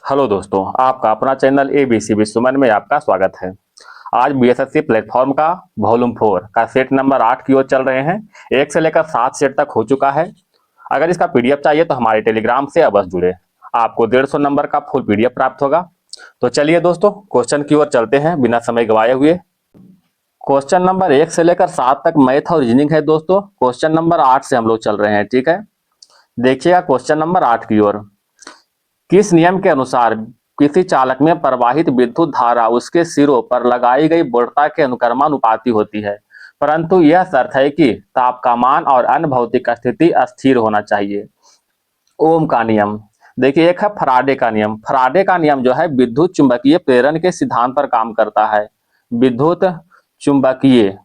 Hello दोस्तों, आपका अपना चैनल एबीसी विश्वमन में आपका स्वागत है। आज बीएसएससी प्लेटफॉर्म का वॉल्यूम 4 का सेट नंबर 8 की ओर चल रहे हैं। 1 से लेकर 7 सेट तक हो चुका है। अगर इसका पीडीएफ चाहिए तो हमारे टेलीग्राम से अवश्य जुड़े। आपको 150 नंबर का फुल पीडीएफ प्राप्त होगा। तो चलिए दोस्तों, क्वेश्चन की ओर चलते हैं बिना समय गवाए हुए। क्वेश्चन नंबर 1 से लेकर 7 तक मैथ और रीजनिंग है दोस्तों। क्वेश्चन नंबर 8 से हम लोग चल रहे हैं, ठीक है। देखिएगा क्वेश्चन नंबर 8 की ओर। किस नियम के अनुसार किसी चालक में प्रवाहित विद्युत धारा उसके सिरों पर लगाई गई वोल्टता के अनुक्रमानुपाती होती है, परंतु यह शर्त है कि ताप का मान और अन्य भौतिक स्थिति स्थिर होना चाहिए। ओम का नियम। देखिए, एक है फराडे का नियम। फराडे का नियम जो है विद्युत चुंबकीय प्रेरण के सिद्धांत पर काम करता है। विद्युत चुंबकीय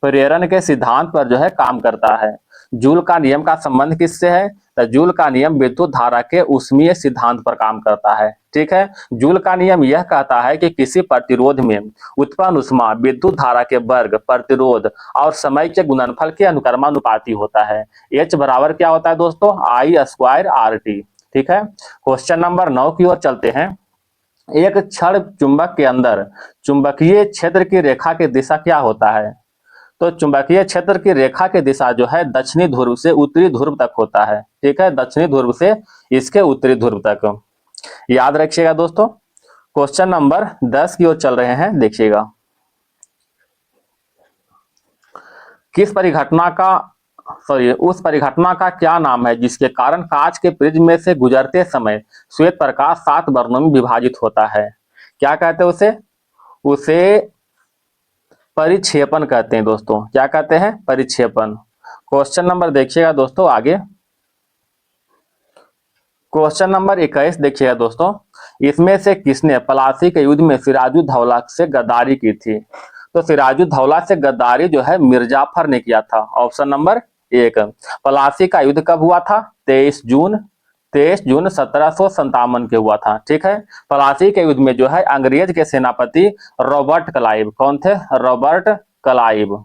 प्रेरण के सिद्धांत पर जो है काम करता है। जूल का नियम का संबंध किससे है? तो जूल का नियम विद्युत धारा के ऊष्मीय सिद्धांत पर काम करता है, ठीक है। जूल का नियम यह कहता है कि किसी प्रतिरोध में उत्पन्न ऊष्मा विद्युत धारा के वर्ग, प्रतिरोध और समय के गुणनफल के अनुक्रमानुपाती होता है। एच बराबर क्या होता है दोस्तों? आई स्क्वायर आर टी, ठीक है। क्वेश्चन नंबर 9 की ओर चलते हैं। एक क्षण चुंबक के अंदर चुंबकीय क्षेत्र की रेखा की दिशा क्या होता है? तो चुंबकीय क्षेत्र की रेखा की दिशा जो है दक्षिणी ध्रुव से उत्तरी ध्रुव तक होता है, ठीक है। दक्षिणी ध्रुव से इसके उत्तरी ध्रुव तक, याद रखिएगा दोस्तों। क्वेश्चन नंबर 10 की ओर चल रहे हैं, देखिएगा। किस परिघटना का उस परिघटना का क्या नाम है जिसके कारण कांच के प्रिज्म में से गुजरते समय श्वेत प्रकाश 7 वर्णों में विभाजित होता है? क्या कहते हैं उसे? उसे परिक्षेपण कहते हैं दोस्तों। क्या कहते हैं? परिक्षेपण। क्वेश्चन नंबर देखिएगा दोस्तों आगे। क्वेश्चन नंबर 21 देखिएगा दोस्तों। इसमें से किसने पलासी के युद्ध में सिराजुद्दौला से गद्दारी की थी? तो सिराजुद्दौला से गद्दारी जो है मिर्जाफर ने किया था। Option number 1। पलासी का युद्ध कब हुआ था? 23 जून 1757 के हुआ था, ठीक है। पलासी के युद्ध में जो है अंग्रेज के सेनापति रॉबर्ट क्लाइव, कौन थे? Robert Clive.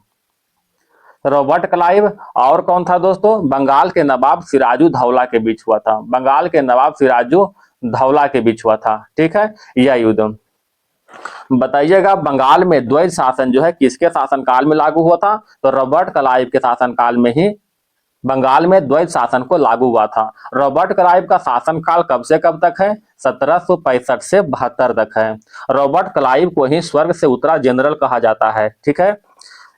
रॉबर्ट क्लाइव और कौन था दोस्तों? बंगाल के नवाब सिराजुद्दौला के बीच हुआ था। बंगाल के नवाब सिराजुद्दौला के बीच हुआ था, ठीक है, यह युद्ध। बताइएगा, बंगाल में द्वैध शासन जो है किसके शासनकाल में लागू हुआ था? तो रॉबर्ट क्लाइव के शासनकाल में ही बंगाल में द्वैध शासन को लागू हुआ था। रॉबर्ट क्लाइव का शासनकाल कब से कब तक है? 1765 से 72 तक है। रॉबर्ट क्लाइव को ही स्वर्ग से उतरा जनरल कहा जाता है, ठीक है।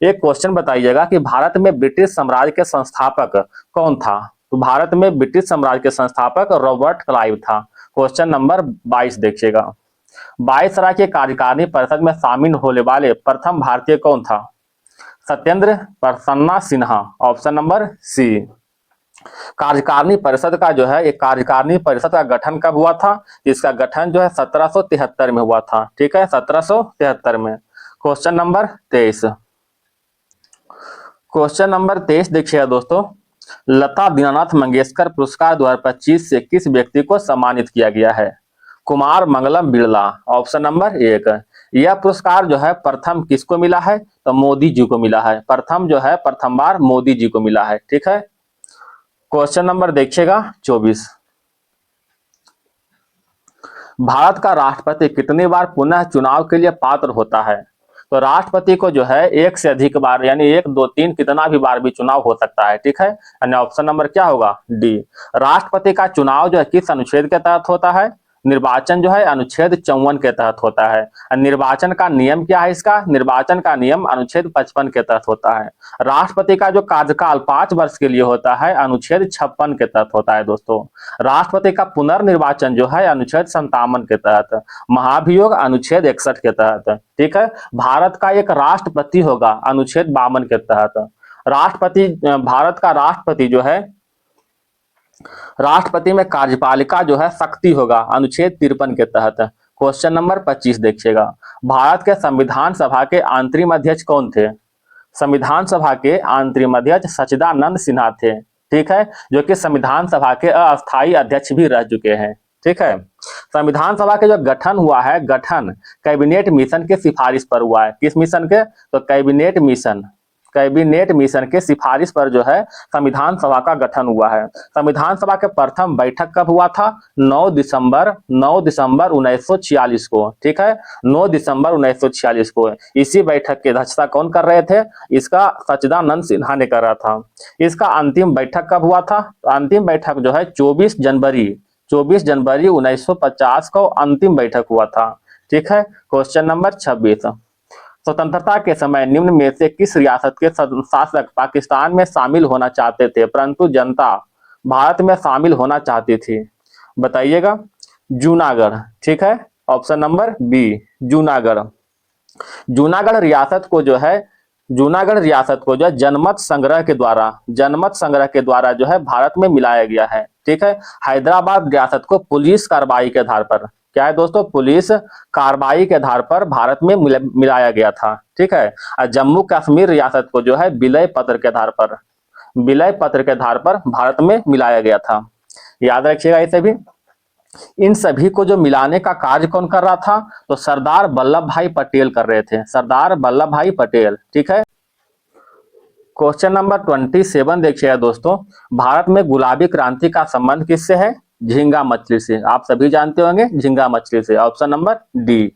एक क्वेश्चन बताइएगा कि भारत में ब्रिटिश साम्राज्य के संस्थापक कौन था? तो भारत में ब्रिटिश साम्राज्य के संस्थापक रॉबर्ट क्लाइव था। क्वेश्चन नंबर 22 देखिएगा। वायसराय के कार्यकारिणी परिषद में शामिल होने वाले प्रथम भारतीय कौन था? Satyendra Prasanna Sinha. Option number C. कार्यकारिणी परिषद का जो है, एक कार्यकारिणी परिषद का गठन कब हुआ था? इसका गठन जो है 1773 में हुआ था, ठीक है, 1773 में। Question number 23। क्वेश्चन नंबर 23 देखिएगा दोस्तों। लता दीनानाथ मंगेशकर पुरस्कार 2025 से किस व्यक्ति को सम्मानित किया गया है? कुमार मंगलम बिरला। Option number 1। यह पुरस्कार जो है प्रथम किसको मिला है? तो मोदी जी को मिला है। प्रथम जो है प्रथम बार मोदी जी को मिला है, ठीक है। क्वेश्चन नंबर देखिएगा 24। भारत का राष्ट्रपति कितनी बार पुनः चुनाव के लिए पात्र होता है? तो राष्ट्रपति को जो है एक से अधिक बार, यानी 1, 2, 3 कितना भी बार भी चुनाव हो सकता है, ठीक है। यानी ऑप्शन नंबर क्या होगा? डी। राष्ट्रपति का चुनाव जो है किस अनुच्छेद के तहत होता है? निर्वाचन जो है अनुच्छेद 54 के तहत होता है। निर्वाचन का नियम क्या है इसका? निर्वाचन का नियम अनुच्छेद 55 के तहत होता है। राष्ट्रपति का जो कार्यकाल 5 वर्ष के लिए होता है अनुच्छेद 56 के तहत होता है दोस्तों। राष्ट्रपति का पुनर्निर्वाचन जो है अनुच्छेद 57 के तहत। महाभियोग अनुच्छेद 61 के तहत, ठीक है। भारत का एक राष्ट्रपति होगा अनुच्छेद 52 के तहत। राष्ट्रपति, भारत का राष्ट्रपति जो है, राष्ट्रपति में कार्यपालिका जो है शक्ति होगा अनुच्छेद 53 के तहत। क्वेश्चन नंबर 25 देखिएगा। भारत के संविधान सभा के अंतरिम अध्यक्ष कौन थे? संविधान सभा के अंतरिम अध्यक्ष सच्चिदानंद सिन्हा थे, ठीक है, जो कि संविधान सभा के अस्थायी अध्यक्ष भी रह चुके हैं, ठीक है। संविधान सभा के जो गठन हुआ है, गठन कैबिनेट मिशन के सिफारिश पर हुआ है। किस मिशन के? तो कैबिनेट मिशन, कैबिनेट मिशन के सिफारिश पर जो है संविधान सभा का गठन हुआ है। संविधान सभा के प्रथम बैठक कब हुआ था? 9 दिसंबर 1946 को, ठीक है, 9 दिसंबर 1946 को। इसी बैठक की अध्यक्षता कौन कर रहे थे? इसका सच्चिदानंद सिन्हा ने कर रहा था। इसका अंतिम बैठक कब हुआ था? अंतिम बैठक जो है 24 जनवरी 1950 को अंतिम बैठक हुआ था, ठीक है। क्वेश्चन नंबर 26, स्वतंत्रता के समय निम्न में से किस रियासत के शासक पाकिस्तान में शामिल होना चाहते थे परंतु जनता भारत में शामिल होना चाहती थी? बताइएगा। जूनागढ़, ठीक है, option number B Junagadh. Junagadh रियासत को जो है जनमत संग्रह के द्वारा जो है भारत में मिलाया गया है, ठीक है। हैदराबाद रियासत को पुलिस कार्रवाई के आधार पर, क्या है दोस्तों, पुलिस कार्रवाई के आधार पर भारत में मिलाया गया था, ठीक है। और जम्मू कश्मीर रियासत को जो है विलय पत्र के आधार पर भारत में मिलाया गया था। याद रखिएगा इसे भी। इन सभी को जो मिलाने का कार्य कौन कर रहा था? तो सरदार वल्लभ भाई पटेल कर रहे थे, सरदार वल्लभ भाई पटेल, ठीक है। क्वेश्चन नंबर 27 देखिएगा दोस्तों, भारत में गुलाबी क्रांति का संबंध किससे है? झींगा मछली से। आप सभी जानते होंगे झींगा मछली से, ऑप्शन नंबर डी।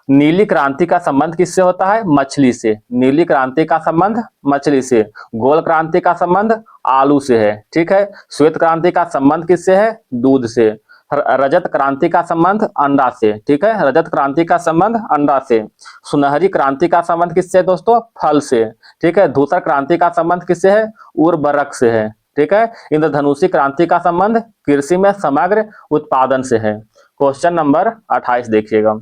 नीली क्रांति का संबंध किससे होता है? मछली से। नीली क्रांति का संबंध मछली से। गोल क्रांति का संबंध आलू से है, ठीक है। श्वेत क्रांति का संबंध किससे है? दूध से। रजत क्रांति का संबंध अंडा से, ठीक है, रजत क्रांति का संबंध अंडा से। सुनहरी क्रांति का संबंध किससे दोस्तों? फल से, ठीक है। धूसर क्रांति का संबंध किससे है? उर्वरक से है, ठीक है। इंद्रधनुषी क्रांति का संबंध कृषि में समग्र उत्पादन से है। क्वेश्चन नंबर 28 देखिएगा,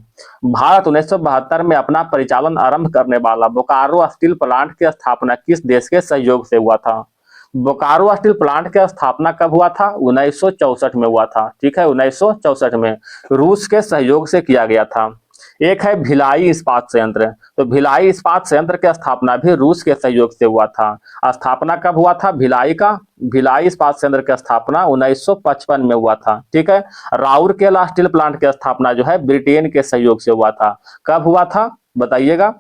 भारत 1972 में अपना परिचालन आरंभ करने वाला बोकारो स्टील प्लांट की स्थापना किस देश के सहयोग से हुआ था? बोकारो स्टील प्लांट की स्थापना कब हुआ था? 1964 में हुआ था, ठीक है, 1964 में रूस के सहयोग से किया गया था। एक है भिलाई इस्पात संयंत्र, तो भिलाई इस्पात संयंत्र की स्थापना भी रूस के सहयोग से हुआ था। स्थापना कब हुआ था भिलाई इस्पात संयंत्र की स्थापना 1955 में हुआ था, ठीक है। राउरकेला स्टील प्लांट की स्थापना जो है ब्रिटेन के सहयोग से हुआ था। कब हुआ था बताइएगा?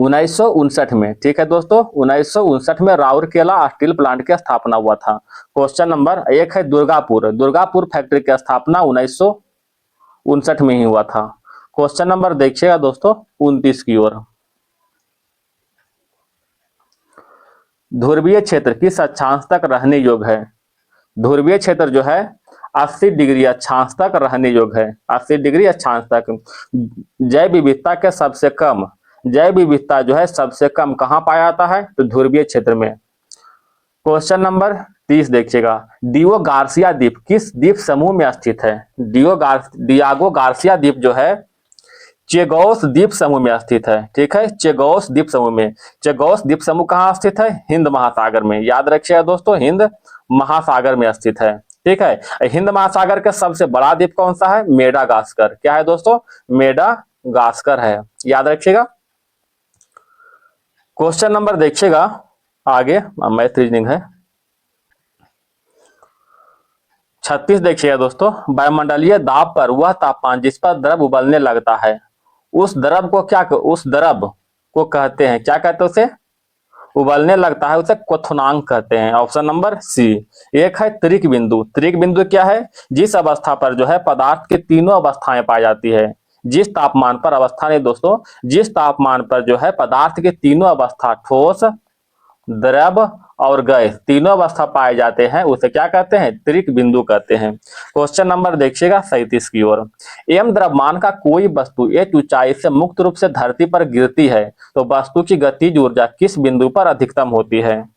1959 में, ठीक है दोस्तों, 1959 में राउरकेला स्टील प्लांट की स्थापना हुआ था। क्वेश्चन नंबर 1 है दुर्गापुर फैक्ट्री की स्थापना 1959 में ही हुआ था। क्वेश्चन नंबर देखिएगा दोस्तों 29 की ओर, ध्रुवीय क्षेत्र किस अक्षांश तक रहने योग्य है? ध्रुवीय क्षेत्र जो है 80 डिग्री अक्षांश तक रहने योग्य है, 80 डिग्री अक्षांश तक। जैव विविधता जो है सबसे कम कहां पाया जाता है? तो ध्रुवीय क्षेत्र में। क्वेश्चन नंबर 30 देखिएगा, डियो गार्सिया द्वीप किस द्वीप समूह में स्थित है? डियागो गार्सिया द्वीप जो है चेगोस द्वीप समूह में स्थित है, ठीक है, चेगोस द्वीप समूह में। चेगोस द्वीप समूह कहाँ स्थित है? हिंद महासागर में। याद रखिएगा दोस्तों, हिंद महासागर में स्थित है, ठीक है। हिंद महासागर का सबसे बड़ा द्वीप कौन सा है? मेडागास्कर। क्या है दोस्तों? मेडागास्कर है, याद रखिएगा। क्वेश्चन नंबर देखिएगा आगे, मैथ रीजनिंग है। 36 देखिएगा दोस्तों, वायुमंडलीय दाब पर वह तापमान जिस पर द्रव उबलने लगता है उस द्रव को कहते हैं, क्या कहते हैं उसे? उबलने लगता है उसे क्वथनांक कहते हैं, ऑप्शन नंबर सी। एक है त्रिक बिंदु। त्रिक बिंदु क्या है? जिस अवस्था पर जो है पदार्थ की तीनों अवस्थाएं पाई जाती है, जिस तापमान पर, अवस्था नहीं दोस्तों, जिस तापमान पर जो है पदार्थ की तीनों अवस्था ठोस, द्रव और गैस तीनों अवस्था पाए जाते हैं उसे क्या कहते हैं? त्रिक बिंदु कहते हैं। क्वेश्चन नंबर देखिएगा 37 की ओर, एम द्रव्यमान का कोई वस्तु एक ऊंचाई से मुक्त रूप से धरती पर गिरती है तो वस्तु की गतिज ऊर्जा किस बिंदु पर अधिकतम होती है?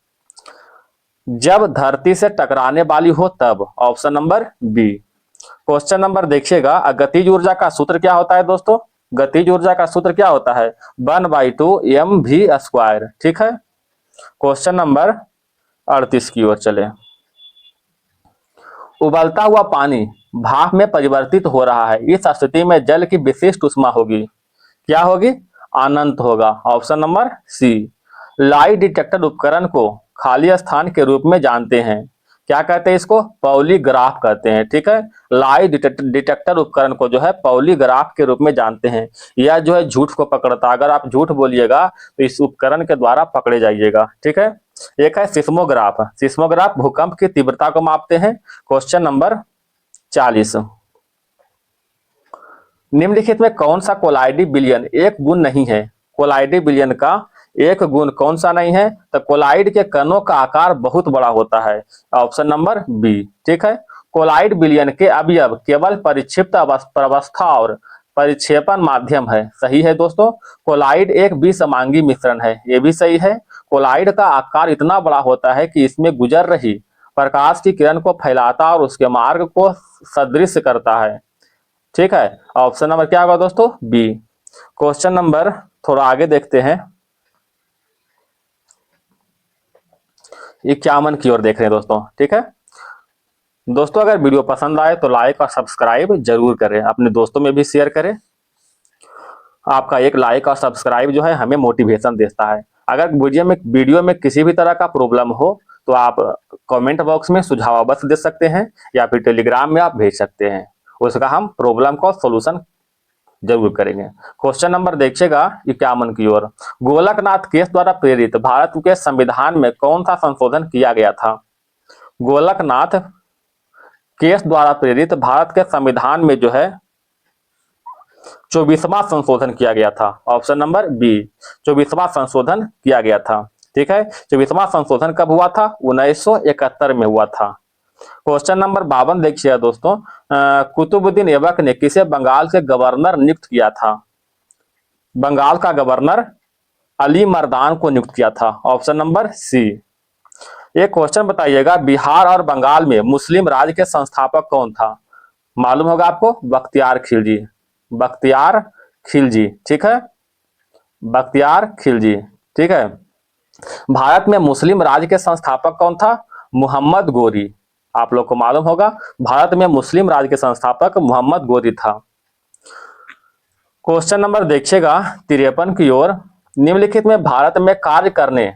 जब धरती से टकराने वाली हो तब, option number B. Question number देखिएगा, गतिज ऊर्जा का सूत्र क्या होता है दोस्तों? गतिज ऊर्जा का सूत्र क्या होता है? 1/2 mv², ठीक है। क्वेश्चन नंबर 38 की ओर चले, उबलता हुआ पानी भाप में परिवर्तित हो रहा है, इस स्थिति में जल की विशिष्ट ऊष्मा होगी, क्या होगी? अनंत होगा, option number C. Lie detector उपकरण को खाली स्थान के रूप में जानते हैं, क्या कहते हैं इसको? पॉलीग्राफ कहते हैं। ठीक है, लाई डिटेक्टर उपकरण को जो है पॉलीग्राफ के रूप में जानते हैं। यह जो है झूठ को पकड़ता है। अगर आप झूठ बोलिएगा तो इस उपकरण के द्वारा पकड़े जाइएगा। ठीक है, एक है सिस्मोग्राफ। सिस्मोग्राफ भूकंप की तीव्रता को मापते हैं। क्वेश्चन नंबर 40, निम्नलिखित में कौन सा कोलाइडी बिलियन एक गुण नहीं है? कोलाइडी बिलियन का एक गुण कौन सा नहीं है? तो कोलाइड के कणों का आकार बहुत बड़ा होता है। Option number B. ठीक है, कोलाइड बिलियन के अवयव केवल परिक्षिप्त अवस्था और परिक्षेपण माध्यम है। सही है दोस्तों, कोलाइड एक विसमांगी मिश्रण है, ये भी सही है। कोलाइड का आकार इतना बड़ा होता है कि इसमें गुजर रही प्रकाश की किरण को फैलाता और उसके मार्ग को सदृश करता है। ठीक है, ऑप्शन नंबर क्या होगा दोस्तों? बी। क्वेश्चन नंबर थोड़ा आगे देखते हैं, 51 की ओर देख रहे हैं दोस्तों। ठीक है दोस्तों, अगर वीडियो पसंद आए तो लाइक और सब्सक्राइब जरूर करें, अपने दोस्तों में भी शेयर करें। आपका एक लाइक और सब्सक्राइब जो है हमें मोटिवेशन देता है। अगर वीडियो में किसी भी तरह का प्रॉब्लम हो तो आप कमेंट बॉक्स में सुझाव अवश्य दे सकते हैं या फिर टेलीग्राम में आप भेज सकते हैं, उसका हम प्रॉब्लम का सॉल्यूशन जरूर करेंगे। क्वेश्चन नंबर देखिएगा 51 की ओर, गोलकनाथ केस द्वारा प्रेरित भारत के संविधान में कौन सा संशोधन किया गया था? गोलकनाथ केस द्वारा प्रेरित भारत के संविधान में जो है 24वां संशोधन किया गया था। ऑप्शन नंबर बी, 24वां संशोधन किया गया था। ठीक है, 24वां संशोधन कब हुआ था? 1971 में हुआ था। क्वेश्चन नंबर 52 देखिए दोस्तों, कुतुबुद्दीन ऐबक ने किसे बंगाल के गवर्नर नियुक्त किया था? बंगाल का गवर्नर अली मर्दान को नियुक्त किया था। Option number C. एक क्वेश्चन बताइएगा, बिहार और बंगाल में मुस्लिम राज के संस्थापक कौन था? मालूम होगा आपको, बख्तियार खिलजी। बख्तियार खिलजी। ठीक है, बख्तियार खिलजी। ठीक है, भारत में मुस्लिम राज के संस्थापक कौन था? मोहम्मद गोरी। आप लोग को मालूम होगा, भारत में मुस्लिम राज के संस्थापक मोहम्मद गोरी था। क्वेश्चन नंबर देखिएगा 53 की ओर, निम्नलिखित में भारत में कार्य करने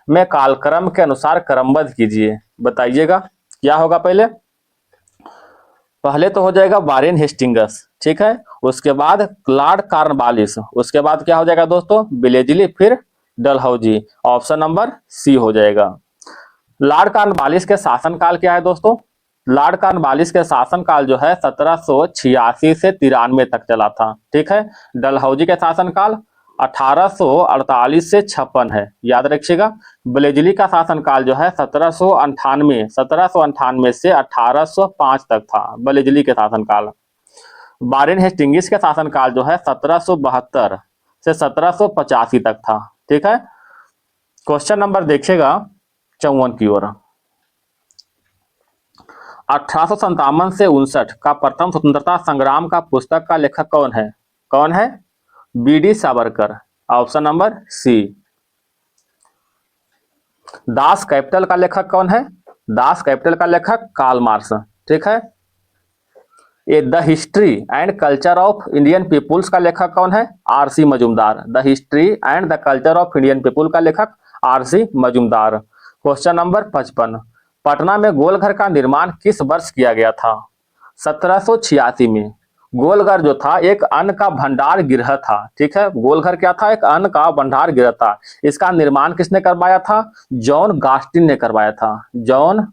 में कालक्रम के अनुसार क्रमबद्ध कीजिए। बताइएगा क्या होगा? पहले तो हो जाएगा वारेन हेस्टिंगस। ठीक है, उसके बाद लॉर्ड कॉर्नवालिस, उसके बाद क्या हो जाएगा दोस्तों? ब्लेजली, फिर डलहौजी। ऑप्शन नंबर सी हो जाएगा। लॉर्ड कॉर्नवालिस के शासनकाल क्या है दोस्तों? लॉर्ड कॉर्नवालिस के शासनकाल जो है 1786 से 93 तक चला था। ठीक है, डलहौजी के शासनकाल 1848 से 56 है, याद रखिएगा। ब्लेजली का शासनकाल जो है 1798 से 1805 तक था, ब्लेजली के शासनकाल। वारेन हेस्टिंगिस के शासनकाल जो है 1772 से 1785 तक था। ठीक है, क्वेश्चन नंबर देखिएगा 54 की ओर, 1857 से 59 का प्रथम स्वतंत्रता संग्राम का पुस्तक का लेखक कौन है? कौन है? BD. Savarkar. Option number C. Das Kapital का लेखक कौन है? दास कैपिटल का लेखक कार्ल मार्क्स। ठीक है, ये the history and culture of Indian peoples का लेखक कौन है? RC. Majumdar. The history and the culture of Indian people का लेखक RC. Majumdar. Question number 55, Patna में गोलघर का निर्माण किस वर्ष किया गया था? 1786 में। गोलघर जो था एक अन्न का भंडार गृह था। ठीक है, गोलघर क्या था? एक अन्न का भंडार गृह था। इसका निर्माण किसने करवाया था? जॉन गास्टिन ने करवाया था। जॉन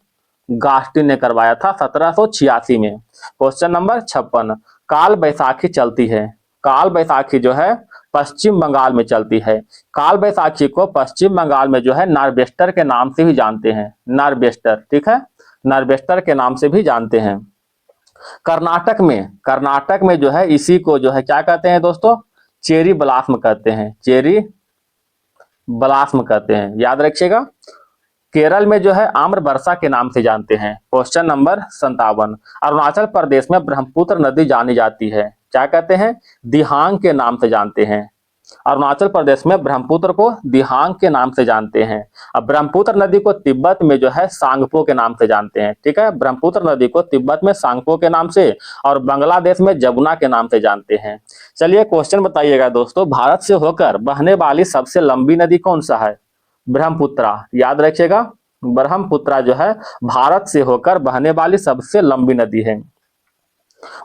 गास्टिन ने करवाया था 1786 में। क्वेश्चन नंबर 56, काल बैसाखी चलती है। काल बैसाखी जो है पश्चिम बंगाल में चलती है। काल बैसाखी को पश्चिम बंगाल में जो है नार्वेस्टर के नाम से भी जानते हैं। नार्वेस्टर। ठीक है, नार्वेस्टर के नाम से भी जानते हैं। कर्नाटक में जो है इसी को जो है क्या कहते हैं दोस्तों? चेरी ब्लॉसम कहते हैं। चेरी ब्लॉसम कहते हैं, याद रखिएगा। केरल में जो है आम्र वर्षा के नाम से जानते हैं। क्वेश्चन नंबर 57, अरुणाचल प्रदेश में ब्रह्मपुत्र नदी जानी जाती है, क्या कहते हैं? दिहांग के नाम से जानते हैं। अरुणाचल प्रदेश में ब्रह्मपुत्र को दिहांग के नाम से जानते हैं। अब ब्रह्मपुत्र नदी को तिब्बत में जो है सांगपो के नाम से जानते हैं। ठीक है, ब्रह्मपुत्र नदी को तिब्बत में सांगपो के नाम से और बांग्लादेश में जमुना के नाम से जानते हैं। चलिए क्वेश्चन बताइएगा दोस्तों, भारत से होकर बहने वाली सबसे लंबी नदी कौन सा है? ब्रह्मपुत्रा। याद रखिएगा, ब्रह्मपुत्रा जो है भारत से होकर बहने वाली सबसे लंबी नदी है।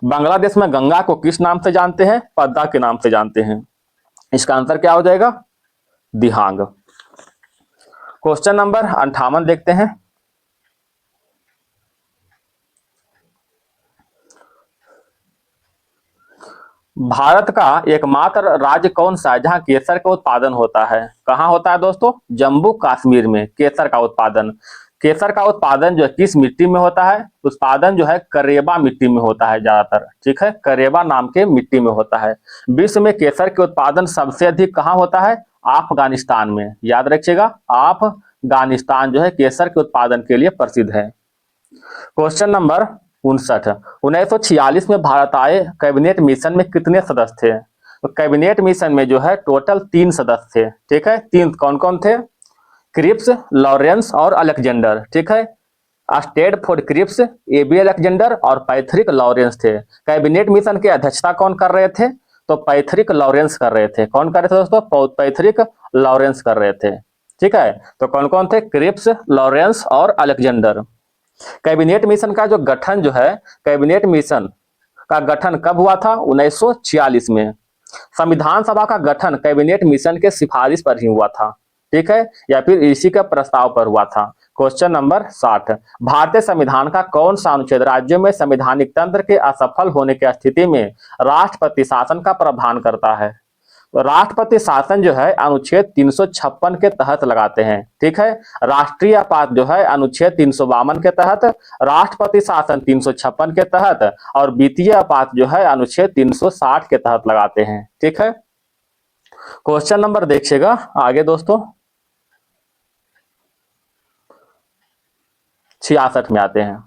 बांग्लादेश में गंगा को किस नाम से जानते हैं? पद्मा के नाम से जानते हैं। इसका आंसर क्या हो जाएगा? दिहांग। क्वेश्चन नंबर 58 देखते हैं। भारत का एकमात्र राज्य कौन सा है जहां केसर का उत्पादन होता है? कहां होता है दोस्तों? जम्मू कश्मीर में केसर का उत्पादन। केसर का उत्पादन जो है किस मिट्टी में होता है? उत्पादन जो है करेबा मिट्टी में होता है ज्यादातर, ठीक है, करेबा नाम के मिट्टी में होता है। विश्व में केसर के उत्पादन सबसे अधिक कहां होता है? अफगानिस्तान में। याद रखिएगा, अफगानिस्तान जो है केसर के उत्पादन के लिए प्रसिद्ध है। Question number 59। 1946 में भारत आए कैबिनेट मिशन में कितने सदस्य थे? तो कैबिनेट मिशन में जो है टोटल 3 सदस्य थे, ठीक है। 3 कौन कौन थे? क्रिप्स, लॉरेंस और अलेक्जेंडर, ठीक है। स्टैनफोर्ड क्रिप्स, एबी अलेक्जेंडर और पैथरिक लॉरेंस थे। कैबिनेट मिशन की अध्यक्षता कौन कर रहे थे? तो पैथरिक लॉरेंस कर रहे थे। कौन कर रहे थे दोस्तों? पैथरिक लॉरेंस कर रहे थे, ठीक है। तो कौन कौन थे? क्रिप्स, लॉरेंस और अलेक्जेंडर। कैबिनेट मिशन का जो गठन जो है, कैबिनेट मिशन का गठन कब हुआ था? 1946 में। संविधान सभा का गठन कैबिनेट मिशन के सिफारिश पर ही हुआ था, ठीक है, या फिर इसी के प्रस्ताव पर हुआ था। Question number 60। भारतीय संविधान का कौन सा अनुच्छेद राज्यों में संवैधानिक तंत्र के असफल होने की स्थिति में राष्ट्रपति शासन का प्रावधान करता है? राष्ट्रपति शासन जो है अनुच्छेद 356 के तहत लगाते हैं, ठीक है। राष्ट्रीय आपात जो है अनुच्छेद 352 के तहत, राष्ट्रपति शासन 356 के तहत और वित्तीय आपात जो है अनुच्छेद 360 के तहत लगाते हैं, ठीक है। क्वेश्चन नंबर देखिएगा आगे दोस्तों, 66 में आते हैं।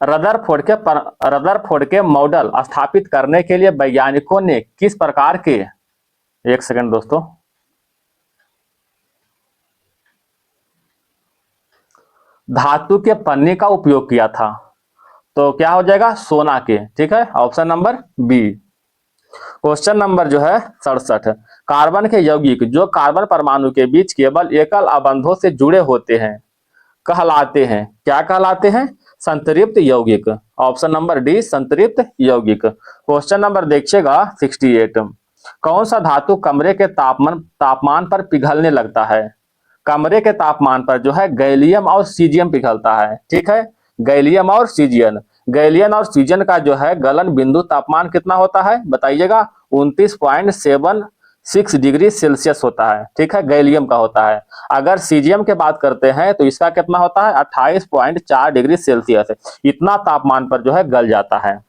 रदरफोर्ड के मॉडल स्थापित करने के लिए वैज्ञानिकों ने किस प्रकार के, एक सेकंड दोस्तों, धातु के पन्नी का उपयोग किया था? तो क्या हो जाएगा? सोना के, ठीक है, option number B. Question number जो है 67। कार्बन के यौगिक जो कार्बन परमाणु के बीच केवल एकल आबंधों से जुड़े होते हैं कहलाते हैं, क्या कहलाते हैं? संतृप्त यौगिक। ऑप्शन नंबर डी, संतृप्त यौगिक। क्वेश्चन नंबर देखिएगा 68। कौन सा धातु कमरे के तापमान पर पिघलने लगता है? कमरे के तापमान पर जो है गैलियम और सीजियम पिघलता है, ठीक है, गैलियम और सीजियम। गैलियम और सीजियम का जो है गलन बिंदु तापमान कितना होता है बताइएगा? 29.76 डिग्री सेल्सियस होता है, ठीक है, गैलियम का होता है। अगर सीजियम के बात करते हैं तो इसका कितना होता है? 28.4 डिग्री सेल्सियस। इतना तापमान पर जो है गल जाता है।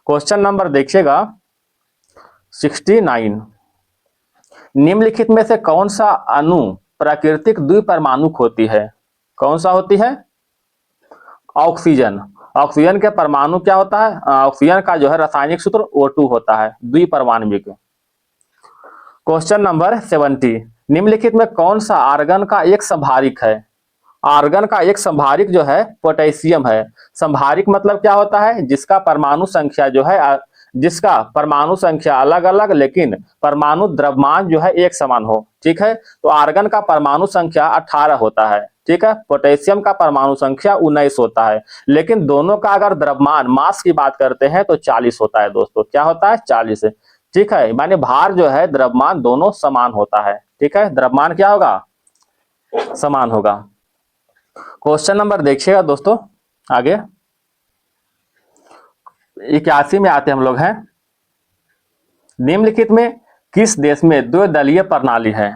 क्वेश्चन नंबर देखिएगा 69। निम्नलिखित में से कौन सा अणु प्राकृतिक द्विपरमाणुक होती है? कौन सा होती है? ऑक्सीजन। ऑक्सीजन के परमाणु क्या होता है? ऑक्सीजन का जो है रासायनिक सूत्र O2 होता है, द्विपरमाणुक। Question number 70। निम्नलिखित में कौन सा आर्गन का एक संभारिक है? आर्गन का एक संभारिक जो है पोटेशियम है। संभारिक मतलब क्या होता है? जिसका परमाणु संख्या जो है, जिसका परमाणु संख्या अलग अलग लेकिन परमाणु द्रव्यमान जो है एक समान हो, ठीक है। तो आर्गन का परमाणु संख्या 18 होता है, ठीक है। पोटेशियम का परमाणु संख्या 19 होता है, लेकिन दोनों का अगर द्रव्यमान मास की बात करते हैं तो 40 होता है दोस्तों। क्या होता है? 40, ठीक है। माने भार जो है द्रव्यमान दोनों समान होता है, ठीक है, द्रव्यमान क्या होगा? समान होगा। क्वेश्चन नंबर देखिएगा दोस्तों आगे 81 में आते हम लोग हैं। निम्नलिखित में किस देश में द्विदलीय प्रणाली है?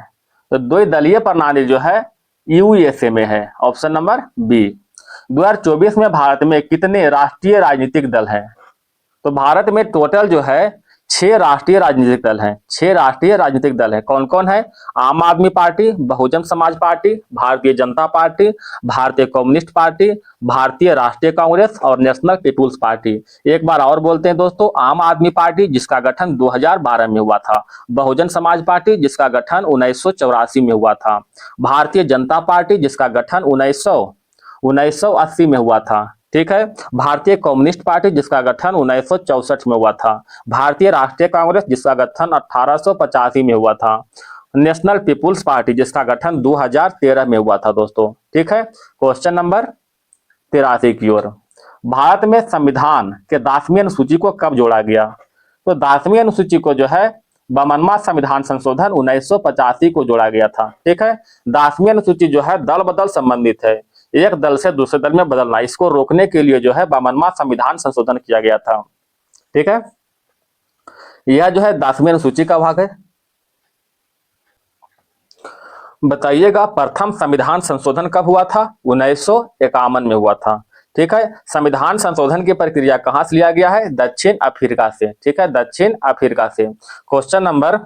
तो द्विदलीय प्रणाली जो है यूएसए में है, ऑप्शन नंबर बी। 2024 में भारत में कितने राष्ट्रीय राजनीतिक दल हैं? तो भारत में टोटल जो है 6 राष्ट्रीय राजनीतिक दल हैं। 6 राष्ट्रीय राजनीतिक दल है। कौन कौन है? आम आदमी party, Bahujan Samaj party, Bharatiya Janata party, भारतीय कम्युनिस्ट पार्टी, भारतीय राष्ट्रीय कांग्रेस और नेशनल पीपुल्स पार्टी। एक बार और बोलते हैं दोस्तों, आम आदमी पार्टी जिसका गठन 2012 में हुआ था, बहुजन समाज पार्टी जिसका गठन 1984 में हुआ था, भारतीय जनता पार्टी जिसका गठन 1980 में हुआ था, ठीक है, भारतीय कम्युनिस्ट पार्टी जिसका गठन 1964 में हुआ था, भारतीय राष्ट्रीय कांग्रेस जिसका गठन 1885 में हुआ था, नेशनल पीपुल्स पार्टी, जिसका गठन 2013 में हुआ था दोस्तों। ठीक है, क्वेश्चन नंबर 83 की ओर। भारत में संविधान के 10वीं अनुसूची को कब जोड़ा गया? तो 10वीं अनुसूची को जो है 52वां संविधान संशोधन 1985 को जोड़ा गया था। ठीक है, 10वीं अनुसूची जो है दल बदल संबंधित है, एक दल से दूसरे दल में बदलना, इसको रोकने के लिए जो है 52वां संविधान संशोधन किया गया था। ठीक है, यह जो है 10वीं अनुसूची का भाग है। बताइएगा प्रथम संविधान संशोधन कब हुआ था? 1951 में हुआ था। ठीक है, संविधान संशोधन की प्रक्रिया कहां से लिया गया है? दक्षिण अफ्रीका से। ठीक है, दक्षिण अफ्रीका से। Question number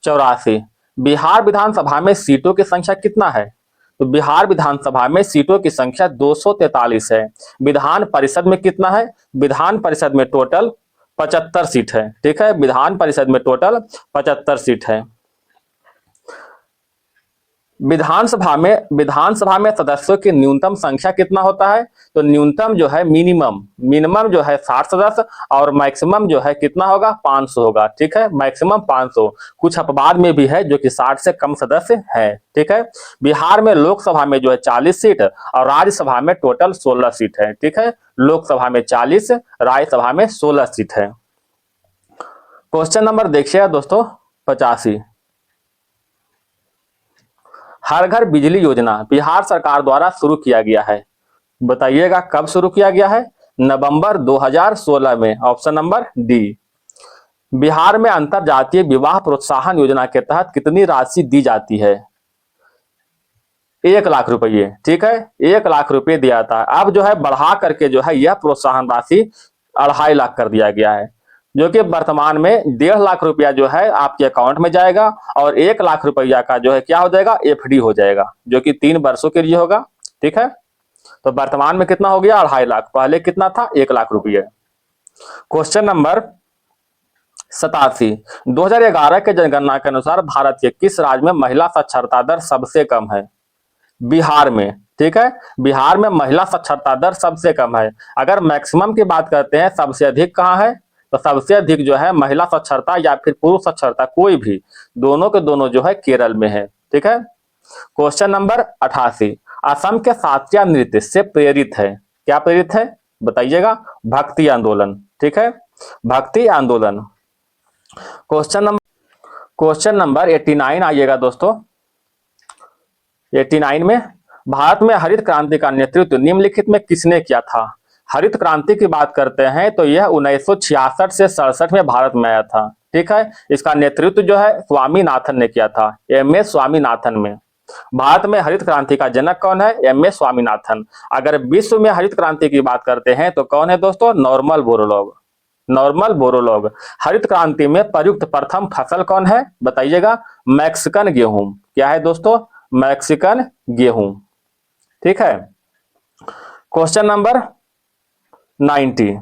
84। बिहार विधानसभा में सीटों की संख्या कितना है? तो बिहार विधानसभा में सीटों की संख्या 243 है। विधान परिषद में कितना है? विधान परिषद में टोटल 75 सीट है। ठीक है, विधान परिषद में टोटल 75 सीट है। विधानसभा में सदस्यों की न्यूनतम संख्या कितना होता है? तो न्यूनतम जो है मिनिमम जो है 60 सदस्य और मैक्सिमम जो है कितना होगा? 500 होगा। ठीक है, मैक्सिमम 500। कुछ अपवाद में भी है जो कि 60 से कम सदस्य है। ठीक है, बिहार में लोकसभा में जो है 40 सीट और राज्यसभा में टोटल 16 सीट है। ठीक है, लोकसभा में 40, राज्यसभा में 16 सीट है। क्वेश्चन नंबर देखिएगा दोस्तों 85। हर घर बिजली योजना बिहार सरकार द्वारा शुरू किया गया है। बताइएगा कब शुरू किया गया है? नवंबर 2016 में। Option number D. बिहार में अंतरजातीय विवाह प्रोत्साहन योजना के तहत कितनी राशि दी जाती है? 1 लाख रुपये। ठीक है, 1 लाख रुपये दिया था। अब जो है बढ़ा करके जो है यह प्रोत्साहन राशि 2.5 लाख कर दिया गया है, जो कि वर्तमान में 1.5 लाख रुपया जो है आपके अकाउंट में जाएगा और 1 लाख रुपया का जो है क्या हो जाएगा? एफडी हो जाएगा, जो कि 3 वर्षों के लिए होगा। ठीक है, तो वर्तमान में कितना हो गया? 2.5 लाख। पहले कितना था? 1 लाख रुपये। Question number 87। 2011 के जनगणना के अनुसार भारत के किस राज्य में महिला साक्षरता दर सबसे कम है? बिहार में। ठीक है, बिहार में महिला साक्षरता दर सबसे कम है। अगर मैक्सिमम की बात करते हैं, सबसे अधिक कहां है? तो सबसे अधिक जो है महिला साक्षरता या फिर पुरुष साक्षरता, कोई भी, दोनों के दोनों जो है केरल में है। ठीक है, क्वेश्चन नंबर 88। असम के सात्या नृत्य से प्रेरित है, क्या प्रेरित है? बताइएगा। भक्ति आंदोलन। ठीक है, भक्ति आंदोलन। क्वेश्चन नंबर 89 आइएगा दोस्तों। 89 में, भारत में हरित क्रांति का नेतृत्व निम्नलिखित में किसने किया था? हरित क्रांति की बात करते हैं तो यह 1966 से 67 में भारत में आया था। ठीक है, इसका नेतृत्व जो है स्वामीनाथन ने किया था, एम.एस. स्वामीनाथन में। भारत में हरित क्रांति का जनक कौन है? एम.एस. स्वामीनाथन। अगर विश्व में हरित क्रांति की बात करते हैं तो कौन है दोस्तों? नॉर्मल बोरोलॉग। नॉर्मल बोरोलॉग। हरित क्रांति में प्रयुक्त प्रथम फसल कौन है? बताइएगा। मैक्सिकन गेहूं। क्या है दोस्तों? मैक्सिकन गेहूं। ठीक है, क्वेश्चन नंबर 90।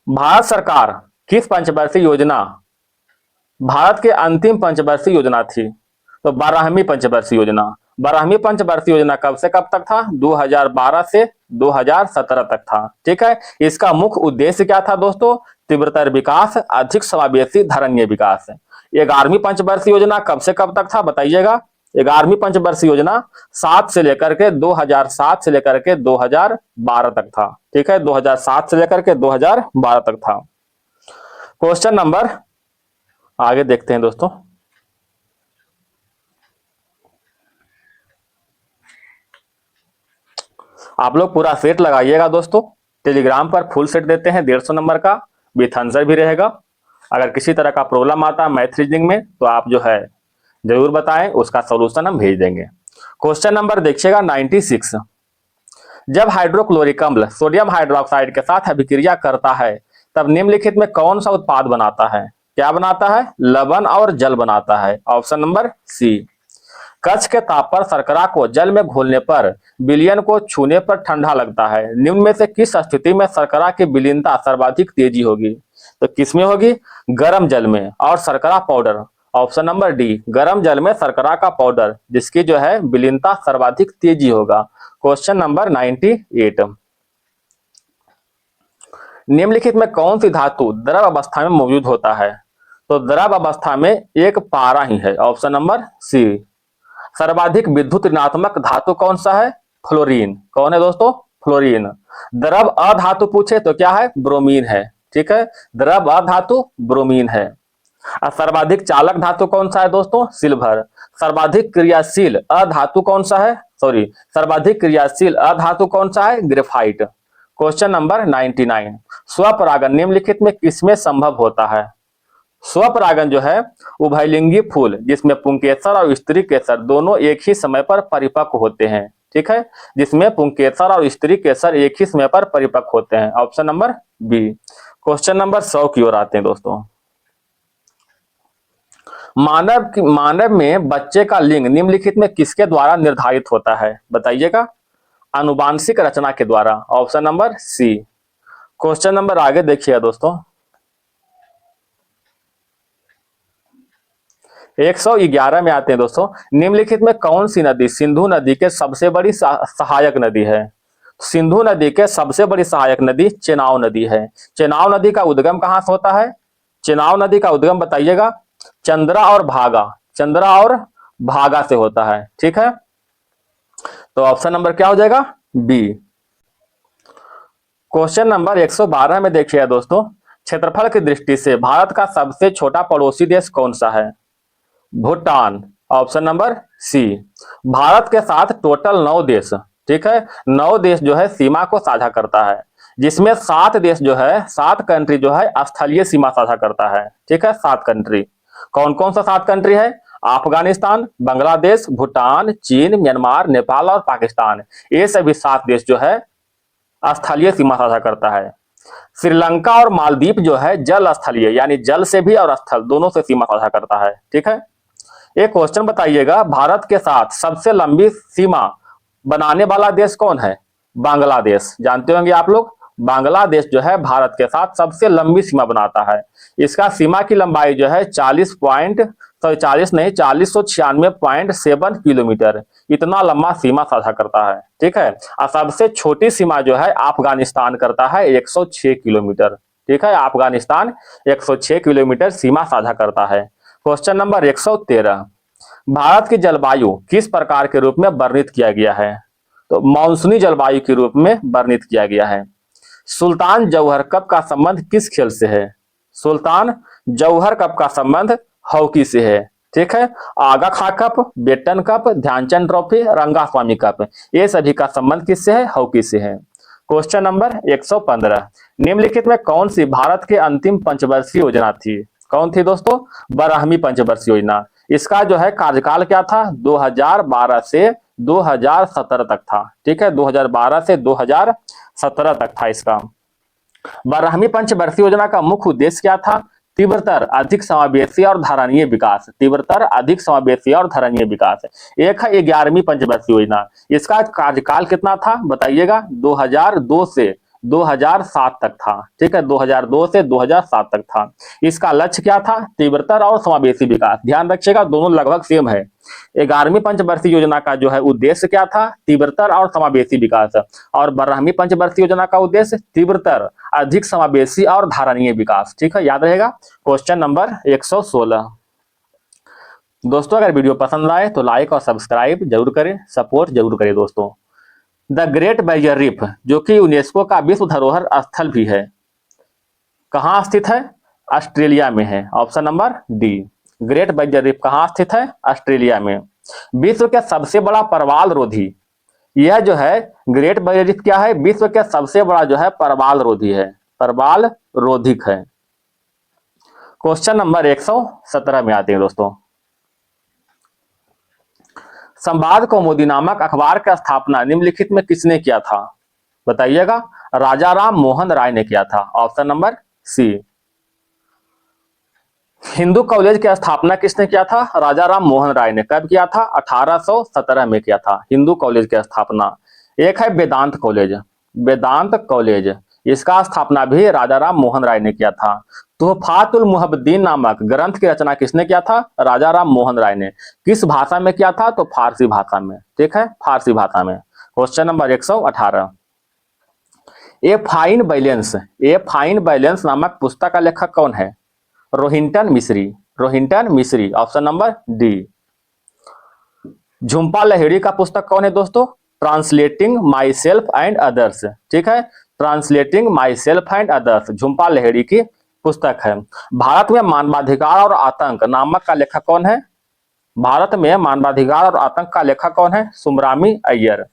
भारत सरकार किस पंचवर्षीय योजना, भारत के अंतिम पंचवर्षीय योजना थी? तो 12वीं पंचवर्षीय योजना। 12वीं पंचवर्षीय योजना कब से कब तक था? 2012 से 2017 तक था। ठीक है, इसका मुख्य उद्देश्य क्या था दोस्तों? तीव्रतर विकास, अधिक समावेशी, धरनीय विकास। 11वीं पंचवर्षीय योजना कब से कब तक था? बताइएगा। 11वीं पंचवर्षीय योजना 2007 से लेकर के 2012 तक था। ठीक है, 2007 से लेकर के 2012 तक था। क्वेश्चन नंबर आगे देखते हैं दोस्तों। आप लोग पूरा सेट लगाइएगा दोस्तों। टेलीग्राम पर फुल सेट देते हैं 150 नंबर का, विथ आंसर भी रहेगा। अगर किसी तरह का प्रॉब्लम आता है मैथ रीजनिंग में तो आप जो है जरूर बताएं, उसका सॉल्यूशन हम भेज देंगे। क्वेश्चन नंबर देखिएगा 96। जब हाइड्रोक्लोरिक अम्ल सोडियम हाइड्रोक्साइड के साथ अभिक्रिया करता है तब निम्नलिखित में कौन सा उत्पाद बनाता है? क्या बनाता है? लवण और जल बनाता है। ऑप्शन नंबर सी। कच्छ के ताप पर शर्करा को जल में घोलने पर विलयन को छूने पर ठंडा लगता है। निम्न में से किस स्थिति में शर्करा की विलीनता सर्वाधिक तेजी होगी? तो किसमें होगी? गर्म जल में। और शर्करा पाउडर। ऑप्शन नंबर डी, गर्म जल में शर्करा का पाउडर, जिसकी जो है विलीनता सर्वाधिक तेजी होगा। Question number 98। निम्नलिखित में कौन सी धातु द्रव अवस्था में मौजूद होता है? तो द्रव अवस्था में एक पारा ही है, ऑप्शन नंबर सी। सर्वाधिक विद्युत ऋणात्मक धातु कौन सा है? फ्लोरीन। कौन है दोस्तों? फ्लोरीन। द्रव अधातु पूछे तो क्या है? ब्रोमीन है। ठीक है, द्रव अधातु ब्रोमीन है। और सर्वाधिक चालक धातु कौन सा है दोस्तों? सिल्वर। सर्वाधिक क्रियाशील अधातु कौन सा है? सॉरी, सर्वाधिक क्रियाशील अधातु कौन सा है? ग्रेफाइट। क्वेश्चन नंबर 99, स्वपरागन निम्नलिखित में किसमें संभव होता है? स्वपरागन जो है उभयलिंगी फूल जिसमें पुंकेसर और स्त्री केसर दोनों एक ही समय पर परिपक्व होते हैं। ठीक है, जिसमें पुंकेसर और स्त्री केसर एक ही समय पर परिपक्व होते हैं, option number B. Question number 100 की ओर आते हैं दोस्तों। मानव में बच्चे का लिंग निम्नलिखित में किसके द्वारा निर्धारित होता है? बताइएगा। आनुवांशिक रचना के द्वारा, option number C. Question number आगे देखिए दोस्तों, 111 में आते हैं दोस्तों। निम्नलिखित में कौन सी नदी सिंधु नदी के सबसे बड़ी सहायक नदी है? सिंधु नदी के सबसे बड़ी सहायक नदी चेनाब नदी है। चेनाब नदी का उद्गम कहां से होता है? चेनाब नदी का उद्गम बताइएगा। चंद्रा और भागा, चंद्रा और भागा से होता है। ठीक है, तो ऑप्शन नंबर क्या हो जाएगा? बी। क्वेश्चन नंबर 112 में देखिए दोस्तों, क्षेत्रफल की दृष्टि से भारत का सबसे छोटा पड़ोसी देश कौन सा है? Bhutan, option number C. Bharat के साथ टोटल 9 देश, ठीक है, 9 देश जो है सीमा को साझा करता है, जिसमें 7 देश जो है, 7 कंट्री जो है स्थलीय सीमा साझा करता है। ठीक है, 7 कंट्री। कौन कौन सा 7 कंट्री है? अफगानिस्तान, बांग्लादेश, भूटान, चीन, म्यांमार, नेपाल और पाकिस्तान। ये सभी 7 देश जो है स्थलीय सीमा साझा करता है। श्रीलंका और मालदीव जो है जल स्थलीय, यानी जल से भी और स्थल दोनों से सीमा साझा करता है। ठीक है, एक क्वेश्चन बताइएगा, भारत के साथ सबसे लंबी सीमा बनाने वाला देश कौन है? बांग्लादेश। जानते होंगे आप लोग, बांग्लादेश जो है भारत के साथ सबसे लंबी सीमा बनाता है। इसका सीमा की लंबाई जो है 496.7 किलोमीटर, इतना लंबा सीमा साझा करता है। ठीक है, और सबसे छोटी सीमा जो है अफगानिस्तान करता है 106 किलोमीटर। ठीक है, अफगानिस्तान 106 किलोमीटर सीमा साझा करता है। क्वेश्चन नंबर 113, भारत की जलवायु किस प्रकार के रूप में वर्णित किया गया है? तो मानसूनी जलवायु के रूप में वर्णित किया गया है। सुल्तान जौहर कप का संबंध किस खेल से है? सुल्तान जौहर कप का संबंध हॉकी से है। ठीक है, Aga Khan cup, Beighton cup, Dhyan Chand trophy, Rangaswamy cup, ये सभी का संबंध किससे है? हॉकी से है। क्वेश्चन नंबर 115, निम्नलिखित में कौन सी भारत के अंतिम पंचवर्षीय योजना थी? कौन थी दोस्तों? बारहवीं पंचवर्षीय योजना। इसका जो है कार्यकाल क्या था? 2012 से 2017 तक था। ठीक है, 2012 से 2017 तक था इसका। बारहवीं पंचवर्षीय योजना का मुख्य उद्देश्य क्या था? तीव्रतर, अधिक समावेशी और धारणीय विकास। तीव्रतर, अधिक समावेशी और धारणीय विकास। एक है 11वीं पंचवर्षीय योजना, इसका कार्यकाल कितना था बताइएगा? 2002 से 2007 तक था। ठीक है, 2002 से 2007 तक था। इसका लक्ष्य क्या था? तीव्रतर और समावेशी विकास। ध्यान रखिएगा, दोनों लगभग सेम है। 11वीं पंचवर्षीय योजना का जो है उद्देश्य क्या था? तीव्रतर और समावेशी विकास। और 12वीं पंचवर्षीय योजना का उद्देश्य तीव्रतर, अधिक समावेशी और धारणीय विकास। ठीक है, याद रहेगा। क्वेश्चन नंबर 116, दोस्तों अगर वीडियो पसंद आए तो लाइक और सब्सक्राइब जरूर करें, सपोर्ट जरूर करें दोस्तों। द ग्रेट बैरियर रीफ जो कि यूनेस्को का विश्व धरोहर स्थल भी है, कहां स्थित है? ऑस्ट्रेलिया में है, option number D. Great barrier reef कहां स्थित है? ऑस्ट्रेलिया में। विश्व के सबसे बड़ा परवाल रोधी, यह जो है ग्रेट बैरियर रीफ क्या है? विश्व के सबसे बड़ा जो है परवाल रोधी है, परवाल रोधिक है। क्वेश्चन नंबर 117 में आते हैं दोस्तों, संवाद कौमुदी नामक अखबार का स्थापना निम्नलिखित में किसने किया था? बताइएगा। राजा राम मोहन राय ने किया था, option number C. Hindu College की स्थापना किसने किया था? राजा राम मोहन राय ने। कब किया था? 1817 में किया था हिंदू कॉलेज की स्थापना। एक है वेदांत कॉलेज, वेदांत कॉलेज, इसका स्थापना भी राजा राम मोहन राय ने किया था। तुहफातुल मुहब्बतीन नामक ग्रंथ की रचना किसने किया था? राजा राम मोहन राय ने। किस भाषा में किया था? तो फारसी भाषा में। ठीक है, फारसी भाषा में। Question number 118, a fine balance नामक पुस्तक का लेखक कौन है? रोहिंटन मिश्री, रोहिंटन मिश्री, option number D. Jhumpa Lahiri का पुस्तक कौन है दोस्तों? Translating my self and others, ठीक है, translating my self and others Jhumpa Lahiri की पुस्तक है। भारत में मानवाधिकार और आतंक नामक का लेखक कौन है? भारत में मानवाधिकार और आतंक का लेखक कौन है? सुमरामी अय्यर।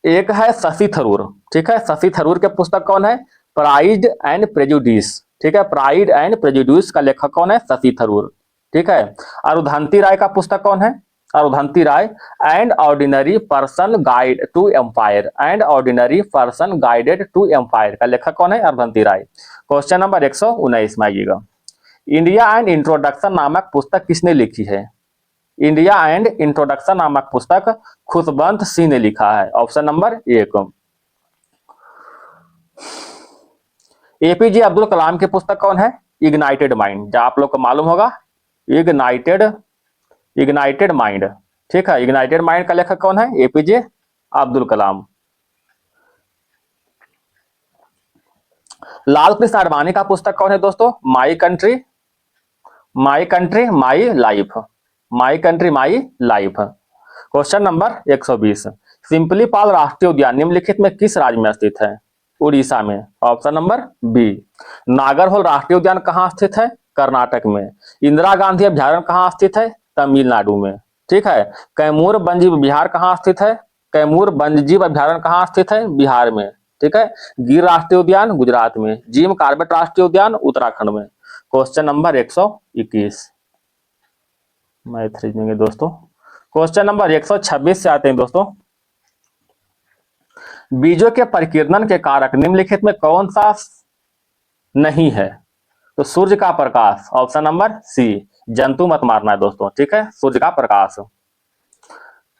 एक है शशि थरूर, ठीक है, शशि थरूर के पुस्तक कौन है? प्राइड एंड प्रेजुडिस, ठीक है, प्राइड एंड प्रेजुडिस का लेखक कौन है? शशि थरूर, ठीक है। अरुंधति राय का पुस्तक कौन है? Arundhati Roy, and ordinary person guide to empire, and ordinary person guided to empire का लेखक कौन है? अरुंधति राय। क्वेश्चन नंबर 119 में आइएगा, इंडिया एंड इंट्रोडक्शन नामक पुस्तक किसने लिखी है? इंडिया एंड इंट्रोडक्शन नामक पुस्तक खुशवंत सिंह ने लिखा है, ऑप्शन नंबर 1। एपीजे अब्दुल कलाम की पुस्तक कौन है? इग्नाइटेड माइंड, जो आप लोग को मालूम होगा, इग्नाइटेड माइंड, ठीक है, इग्नाइटेड माइंड का लेखक कौन है? एपीजे अब्दुल कलाम। लाल कृष्ण आडवाणी का पुस्तक कौन है दोस्तों? My country my life, my country my life. Question number 120, Simlipal राष्ट्रीय उद्यान निम्नलिखित में किस राज्य में स्थित है? उड़ीसा में, ऑप्शन नंबर बी। नागरहोल राष्ट्रीय उद्यान कहाँ स्थित है? कर्नाटक में। इंदिरा गांधी अभ्यारण्य कहाँ स्थित है? तमिलनाडु में, ठीक है। कैमूर वन्यजीव विहार कहाँ स्थित है? कैमूर वन्यजीव अभ्यारण्य कहाँ स्थित है? बिहार में, ठीक है। गिर राष्ट्रीय उद्यान गुजरात में। जिम कॉर्बेट राष्ट्रीय उद्यान उत्तराखंड में। क्वेश्चन नंबर 121 मैथ रीजनिंग है दोस्तों। क्वेश्चन नंबर 126 से आते हैं दोस्तों, बीजों के परिकीर्णन के कारक निम्नलिखित में कौन सा नहीं है? तो सूर्य का प्रकाश, ऑप्शन नंबर सी। जंतु मत मारना है दोस्तों, ठीक है, सूर्य का प्रकाश।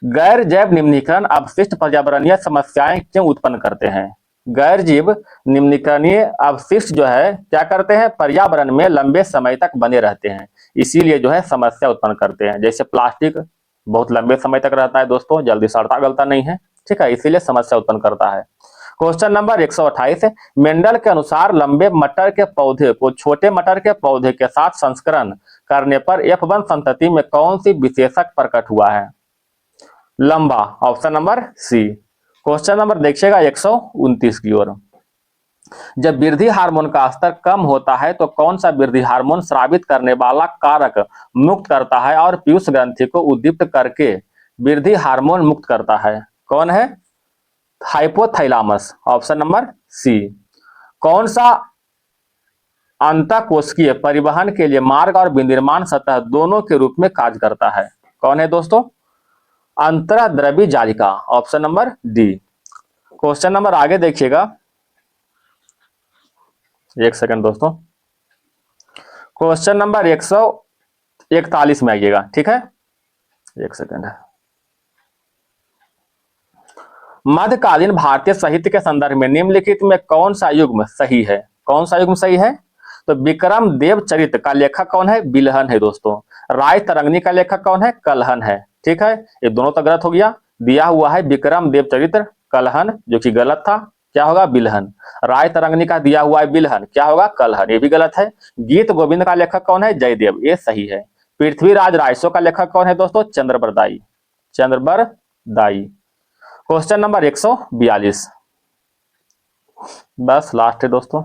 गैर जैव निम्नीकरण अवशिष्ट पर्यावरणीय समस्याएं क्यों उत्पन्न करते हैं? गैर जीव निम्नीकरणीय अवशिष्ट जो है क्या करते हैं? पर्यावरण में लंबे समय तक बने रहते हैं, इसीलिए जो है समस्या उत्पन्न करते हैं। जैसे प्लास्टिक बहुत लंबे समय तक रहता है दोस्तों, जल्दी सड़ता गलता नहीं है, ठीक है, इसीलिए समस्या उत्पन्न करता है। क्वेश्चन नंबर 128 है, मेंडल के अनुसार लंबे मटर के पौधे को छोटे मटर के पौधे के साथ संस्करण करने पर F1 संतति में कौन सी विशेषक प्रकट हुआ है? लंबा, option number C. Question number देखिएगा 129 की ओर, जब वृद्धि हार्मोन का स्तर कम होता है तो कौन सा वृद्धि हार्मोन स्रावित करने वाला कारक मुक्त करता है और पीयूष ग्रंथि को उद्दीप्त करके वृद्धि हार्मोन मुक्त करता है? कौन है? Hypothalamus, option number C. कौन सा अंतःकोशिकीय परिवहन के लिए मार्ग और विनिर्माण सतह दोनों के रूप में कार्य करता है? कौन है दोस्तों? अंतरद्रवी जालिका, option number D. Question number आगे देखिएगा, एक सेकंड दोस्तों, क्वेश्चन नंबर 141 में आइएगा, ठीक है, एक सेकंड है। मध्यकालीन भारतीय साहित्य के संदर्भ में निम्नलिखित में कौन सा युग्म सही है? कौन सा युग्म सही है? तो विक्रम देव चरित का लेखक कौन है? बिलहन है दोस्तों। राय तरंगनी का लेखक कौन है? कलहन है, ठीक है, ये दोनों तो गलत हो गया। दिया हुआ है विक्रम देव चरित्र कलहन, जो कि गलत था, क्या होगा? बिलहन। राय तरंगनी का दिया हुआ है बिलहन, क्या होगा? कलहन, ये भी गलत है। गीत गोविंद का लेखक कौन है? जयदेव, ये सही है। पृथ्वीराज रायसो का लेखक कौन है दोस्तों? चंद्रबरदाई, चंद्रबरदाई। क्वेश्चन नंबर 142, बस लास्ट है दोस्तों।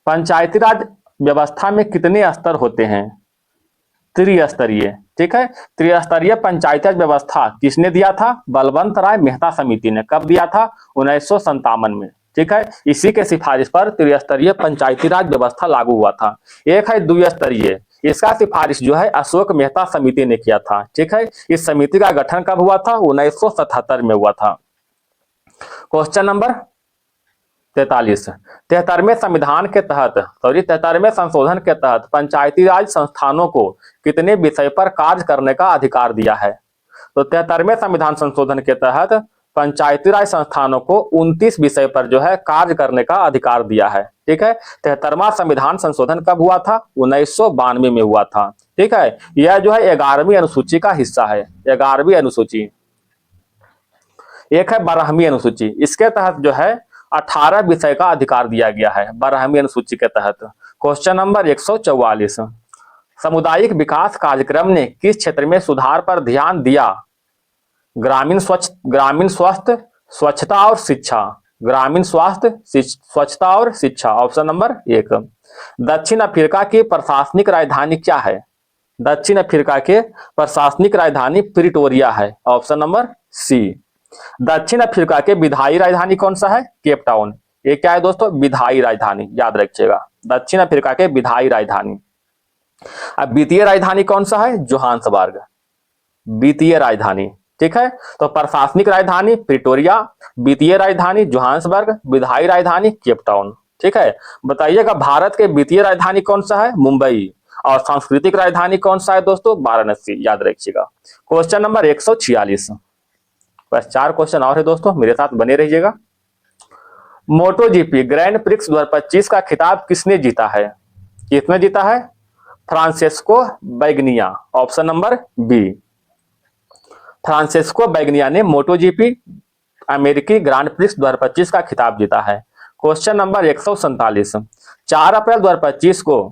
पंचायती राज व्यवस्था में कितने स्तर होते हैं? त्रिस्तरीय, ठीक है। त्रिस्तरीय पंचायती राज व्यवस्था किसने दिया था? बलवंत राय मेहता समिति ने। कब दिया था? 1957 में, ठीक है। इसी के सिफारिश पर त्रिस्तरीय पंचायती राज व्यवस्था लागू हुआ था। एक है द्विस्तरीय, इसका सिफारिश जो है अशोक मेहता समिति ने किया था, ठीक है। इस समिति का गठन कब हुआ था? 1977 में हुआ था। क्वेश्चन नंबर 43, 73वें संविधान के तहत 73वें संशोधन के तहत पंचायती राज संस्थानों को कितने विषय पर कार्य करने का अधिकार दिया है? तो 73वें संविधान संशोधन के तहत पंचायती राज संस्थानों को 29 विषय पर जो है कार्य करने का अधिकार दिया है, ठीक है। 73वां संविधान संशोधन कब हुआ था? 1992 में हुआ था, ठीक है। यह जो है 11वीं अनुसूची का हिस्सा है, 11वीं अनुसूची। एक है 12वीं अनुसूची, इसके तहत जो है 18 विषय का अधिकार दिया गया है 12वीं अनुसूची के तहत। क्वेश्चन नंबर 144, सामुदायिक विकास कार्यक्रम ने किस क्षेत्र में सुधार पर ध्यान दिया? ग्रामीण स्वास्थ्य, स्वच्छता और शिक्षा। ग्रामीण स्वास्थ्य, स्वच्छता और शिक्षा, ऑप्शन नंबर 1। दक्षिण अफ्रीका की प्रशासनिक राजधानी क्या है? दक्षिण अफ्रीका के प्रशासनिक राजधानी प्रिटोरिया है, ऑप्शन नंबर सी। दक्षिण अफ्रीका के विधायी राजधानी कौन सा है? Cape Town. ये क्या है दोस्तों? विधायी राजधानी, याद रखिएगा, दक्षिण अफ्रीका के विधायी राजधानी। अब वित्तीय राजधानी कौन सा है? जोहान्सबर्ग, वित्तीय राजधानी, ठीक है। तो प्रशासनिक राजधानी प्रिटोरिया, वित्तीय राजधानी जोहान्सबर्ग, विधायी राजधानी केप टाउन, ठीक है। बताइएगा भारत के वित्तीय राजधानी कौन सा है? मुंबई। और सांस्कृतिक राजधानी कौन सा है दोस्तों? वाराणसी, याद रखिएगा। क्वेश्चन नंबर 146, बस 4 क्वेश्चन और है दोस्तों, मेरे साथ बने रहिएगा। मोटो जीपी ग्रैंड प्रिक्स 2025 का खिताब किसने जीता है? किसने जीता है? Francesco Bagnaia, option number B. Francesco Bagnaia ने मोटो जीपी अमेरिकी ग्रांड प्रिक्स 2025 का खिताब जीता है। क्वेश्चन नंबर 147, 4 अप्रैल 2025 को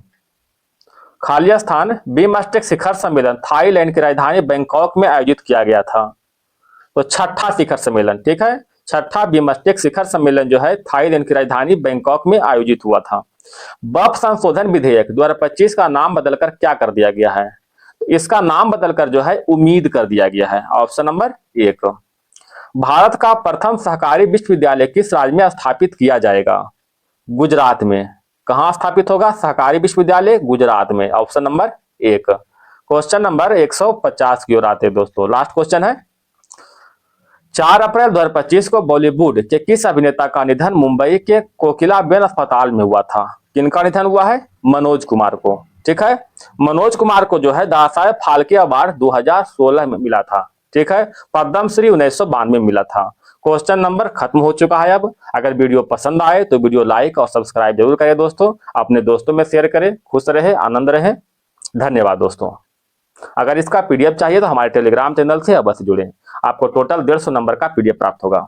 खाली स्थान बिमस्टेक शिखर सम्मेलन थाईलैंड की राजधानी बैंकॉक में आयोजित किया गया था। तो छठा शिखर सम्मेलन, ठीक है, छठा बिमस्टेक शिखर सम्मेलन जो है थाईलैंड की राजधानी बैंकॉक में आयोजित हुआ था। बफ संशोधन विधेयक 2025 का नाम बदलकर क्या कर दिया गया है? इसका नाम बदलकर जो है उम्मीद कर दिया गया है, ऑप्शन नंबर 1। भारत का प्रथम सहकारी विश्वविद्यालय किस राज्य में स्थापित किया जाएगा? गुजरात में। कहां स्थापित होगा सहकारी विश्वविद्यालय? गुजरात में, ऑप्शन नंबर 1। क्वेश्चन नंबर 150 की ओर आते हैं दोस्तों, लास्ट क्वेश्चन है। 4 अप्रैल 2025 को बॉलीवुड के किस अभिनेता का निधन मुंबई के कोकिलाबेन अस्पताल में हुआ था? किनका निधन हुआ है? मनोज कुमार को, ठीक है। मनोज कुमार को जो है दादा साहेब फाल्के अवार्ड 2016 में मिला था, ठीक है। पद्मश्री 1992 में मिला था। क्वेश्चन नंबर खत्म हो चुका है। अब अगर वीडियो पसंद आए तो वीडियो लाइक और सब्सक्राइब जरूर करें दोस्तों, अपने दोस्तों में शेयर करें। खुश रहे, आनंद रहे, धन्यवाद दोस्तों। अगर इसका पीडीएफ चाहिए तो हमारे टेलीग्राम चैनल से अवश्य जुड़ें, आपको टोटल 150 नंबर का पीडीएफ प्राप्त होगा।